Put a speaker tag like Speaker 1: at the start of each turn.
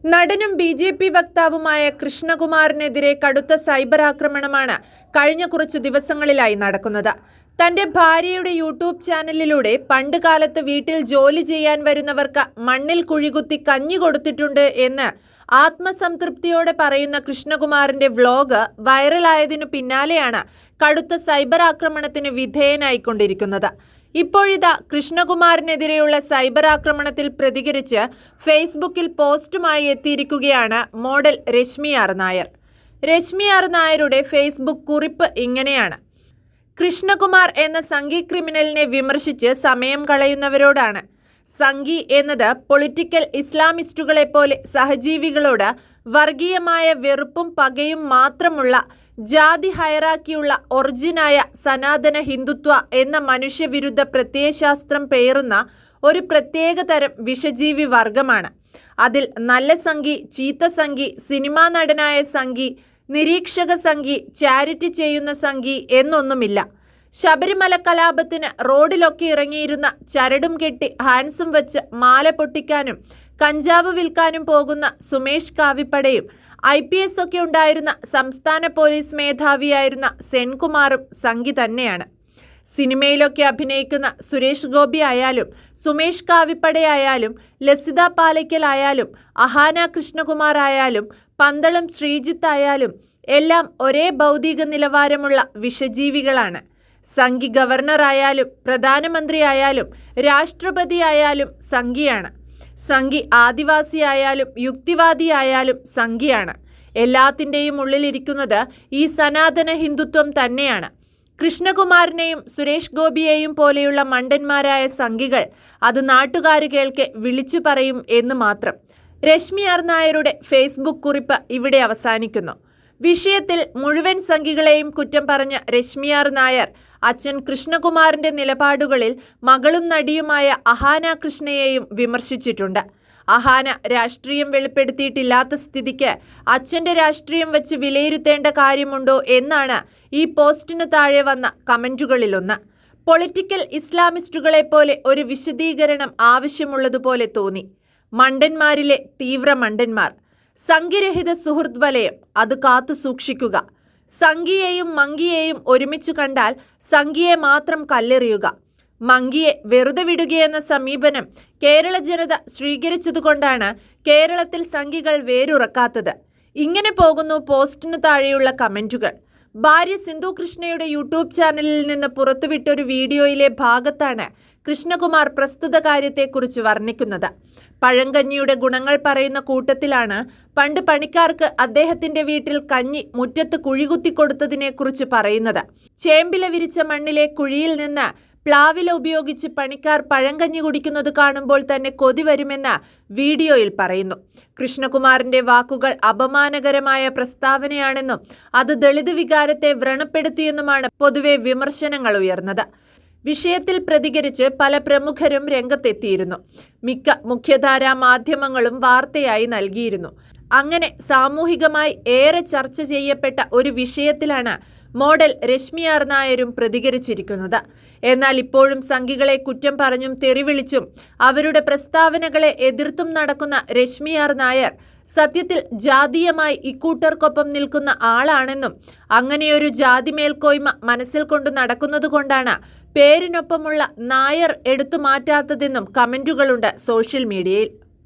Speaker 1: നടനും ബി.ജെ.പി. വക്താവുമായ കൃഷ്ണകുമാറിനെതിരെ കടുത്ത സൈബർ ആക്രമണമാണ് കഴിഞ്ഞ കുറച്ചു ദിവസങ്ങളിലായി നടക്കുന്നത്. തന്റെ ഭാര്യയുടെ യൂട്യൂബ് ചാനലിലൂടെ പണ്ടുകാലത്ത് വീട്ടിൽ ജോലി ചെയ്യാൻ വരുന്നവർക്ക് മണ്ണിൽ കുഴികുത്തി കഞ്ഞി കൊടുത്തിട്ടുണ്ട് എന്ന് ആത്മസംതൃപ്തിയോടെ പറയുന്ന കൃഷ്ണകുമാറിന്റെ വ്ലോഗ് വൈറലായതിനു പിന്നാലെയാണ് കടുത്ത സൈബർ ആക്രമണത്തിന് വിധേയനായിക്കൊണ്ടിരിക്കുന്നത്. ഇപ്പോഴിതാ കൃഷ്ണകുമാറിനെതിരെയുള്ള സൈബർ ആക്രമണത്തിൽ പ്രതികരിച്ച് ഫേസ്ബുക്കിൽ പോസ്റ്റുമായി എത്തിയിരിക്കുകയാണ് model Rashmi R Nair. Rashmi R നായരുടെ ഫേസ്ബുക്ക് കുറിപ്പ് ഇങ്ങനെയാണ്: കൃഷ്ണകുമാർ എന്ന സംഘി ക്രിമിനലിനെ വിമർശിച്ച് സമയം കളയുന്നവരോടാണ്. സംഘി എന്നത് പൊളിറ്റിക്കൽ ഇസ്ലാമിസ്റ്റുകളെപ്പോലെ സഹജീവികളോട് വർഗീയമായ വെറുപ്പും പകയും മാത്രമുള്ള ജാതി ഹയറാക്കിയുള്ള ഒറിജിനായ സനാതന ഹിന്ദുത്വ എന്ന മനുഷ്യവിരുദ്ധ പ്രത്യയശാസ്ത്രം പേറുന്ന ഒരു പ്രത്യേക തരം വിഷജീവി വർഗമാണ്. അതിൽ നല്ല സംഘി, ചീത്ത സംഘി, സിനിമാ നടനായ സംഘി, നിരീക്ഷക സംഘി, ചാരിറ്റി ചെയ്യുന്ന സംഘി എന്നൊന്നുമില്ല. ശബരിമല കലാപത്തിന് റോഡിലൊക്കെ ഇറങ്ങിയിരുന്ന ചരടും കെട്ടി ഹാൻസും വെച്ച് മാല പൊട്ടിക്കാനും കഞ്ചാവ് വിൽക്കാനും പോകുന്ന സുമേഷ് കാവിപ്പടയും IPS ഒക്കെ ഉണ്ടായിരുന്ന സംസ്ഥാന പോലീസ് മേധാവിയായിരുന്ന സെൻകുമാറും സംഘി തന്നെയാണ്. സിനിമയിലൊക്കെ അഭിനയിക്കുന്ന സുരേഷ് ഗോപി ആയാലും സുമേഷ് കാവിപ്പടയായാലും ലസിത പാലയ്ക്കൽ ആയാലും അഹാന കൃഷ്ണകുമാർ ആയാലും പന്തളം ശ്രീജിത്ത് ആയാലും എല്ലാം ഒരേ ഭൗതിക നിലവാരമുള്ള വിഷജീവികളാണ്. സംഘി ഗവർണറായാലും പ്രധാനമന്ത്രിയായാലും രാഷ്ട്രപതിയായാലും സംഘിയാണ്. സംഘി ആദിവാസിയായാലും യുക്തിവാദിയായാലും സംഘിയാണ്. എല്ലാത്തിൻ്റെയും ഉള്ളിലിരിക്കുന്നത് ഈ സനാതന ഹിന്ദുത്വം തന്നെയാണ്. കൃഷ്ണകുമാറിനെയും സുരേഷ് ഗോപിയെയും പോലെയുള്ള മണ്ടന്മാരായ സംഘികൾ അത് നാട്ടുകാർ കേൾക്കെ വിളിച്ചു പറയും എന്ന് മാത്രം. രശ്മി ആർ നായരുടെ ഫേസ്ബുക്ക് കുറിപ്പ് ഇവിടെ അവസാനിക്കുന്നു. വിഷയത്തിൽ മുഴുവൻ സംഘികളെയും കുറ്റം പറഞ്ഞ രശ്മി ആർ നായർ അച്ഛൻ കൃഷ്ണകുമാറിന്റെ നിലപാടുകളിൽ മകളും നടിയുമായ അഹാന കൃഷ്ണയെയും വിമർശിച്ചിട്ടുണ്ട്. അഹാന രാഷ്ട്രീയം വെളിപ്പെടുത്തിയിട്ടില്ലാത്ത സ്ഥിതിക്ക് അച്ഛന്റെ രാഷ്ട്രീയം വെച്ച് വിലയിരുത്തേണ്ട കാര്യമുണ്ടോ എന്നാണ് ഈ പോസ്റ്റിനു താഴെ വന്ന കമന്റുകളിലൊന്ന്. പൊളിറ്റിക്കൽ ഇസ്ലാമിസ്റ്റുകളെപ്പോലെ ഒരു വിശദീകരണം ആവശ്യമുള്ളതുപോലെ തോന്നി. മണ്ടന്മാരിലെ തീവ്ര മണ്ടന്മാർ. സംഘിരഹിത സുഹൃത്ത് വലയം, അത് കാത്തു സൂക്ഷിക്കുക. സംഘിയെയും മങ്കിയെയും ഒരുമിച്ച് കണ്ടാൽ സംഘിയെ മാത്രം കല്ലെറിയുക. മങ്കിയെ വെറുതെ വിടുകയെന്ന സമീപനം കേരള ജനത സ്വീകരിച്ചതുകൊണ്ടാണ് കേരളത്തിൽ സംഘികൾ വേരുറക്കാത്തത്. ഇങ്ങനെ പോകുന്നു പോസ്റ്റിനു താഴെയുള്ള കമന്റുകൾ. ഭാര്യ സിന്ധു കൃഷ്ണയുടെ യൂട്യൂബ് ചാനലിൽ നിന്ന് പുറത്തുവിട്ടൊരു വീഡിയോയിലെ ഭാഗത്താണ് കൃഷ്ണകുമാർ പ്രസ്തുത കാര്യത്തെക്കുറിച്ച് വർണ്ണിക്കുന്നത്. പഴങ്കഞ്ഞിയുടെ ഗുണങ്ങൾ പറയുന്ന കൂട്ടത്തിലാണ് പണ്ട് പണിക്കാർക്ക് അദ്ദേഹത്തിന്റെ വീട്ടിൽ കഞ്ഞി മുറ്റത്ത് കുഴികുത്തി കൊടുത്തതിനെക്കുറിച്ച് പറയുന്നത്. ചേമ്പില വിരിച്ച മണ്ണിലെ കുഴിയിൽ നിന്ന് പ്ലാവില ഉപയോഗിച്ച് പണിക്കാർ പഴങ്കഞ്ഞി കുടിക്കുന്നത് കാണുമ്പോൾ തന്നെ കൊതി വരുമെന്ന് വീഡിയോയിൽ പറയുന്നു. കൃഷ്ണകുമാറിന്റെ വാക്കുകൾ അപമാനകരമായ പ്രസ്താവനയാണെന്നും അത് ദളിത് വികാരത്തെ വ്രണപ്പെടുത്തിയെന്നുമാണ് പൊതുവെ വിമർശനങ്ങൾ ഉയർന്നത്. വിഷയത്തിൽ പ്രതികരിച്ച് പല പ്രമുഖരും രംഗത്തെത്തിയിരുന്നു. മിക്ക മുഖ്യധാരാ മാധ്യമങ്ങളും വാർത്തയായി നൽകിയിരുന്നു. അങ്ങനെ സാമൂഹികമായി ഏറെ ചർച്ച ചെയ്യപ്പെട്ട ഒരു വിഷയത്തിലാണ് മോഡൽ രശ്മി ആർ നായരും പ്രതികരിച്ചിരിക്കുന്നത്. എന്നാൽ ഇപ്പോഴും സംഘികളെ കുറ്റം പറഞ്ഞും തെറിവിളിച്ചും അവരുടെ പ്രസ്താവനകളെ എതിർത്തും നടക്കുന്ന രശ്മി ആർ നായർ സത്യത്തിൽ ജാതീയമായി ഇക്കൂട്ടർക്കൊപ്പം നിൽക്കുന്ന ആളാണെന്നും അങ്ങനെയൊരു ജാതി മേൽക്കോയ്മ മനസ്സിൽ കൊണ്ടു നടക്കുന്നതുകൊണ്ടാണ് പേരിനൊപ്പമുള്ള നായർ എടുത്തു മാറ്റാത്തതെന്നും കമന്റുകളുണ്ട് സോഷ്യൽ മീഡിയയിൽ.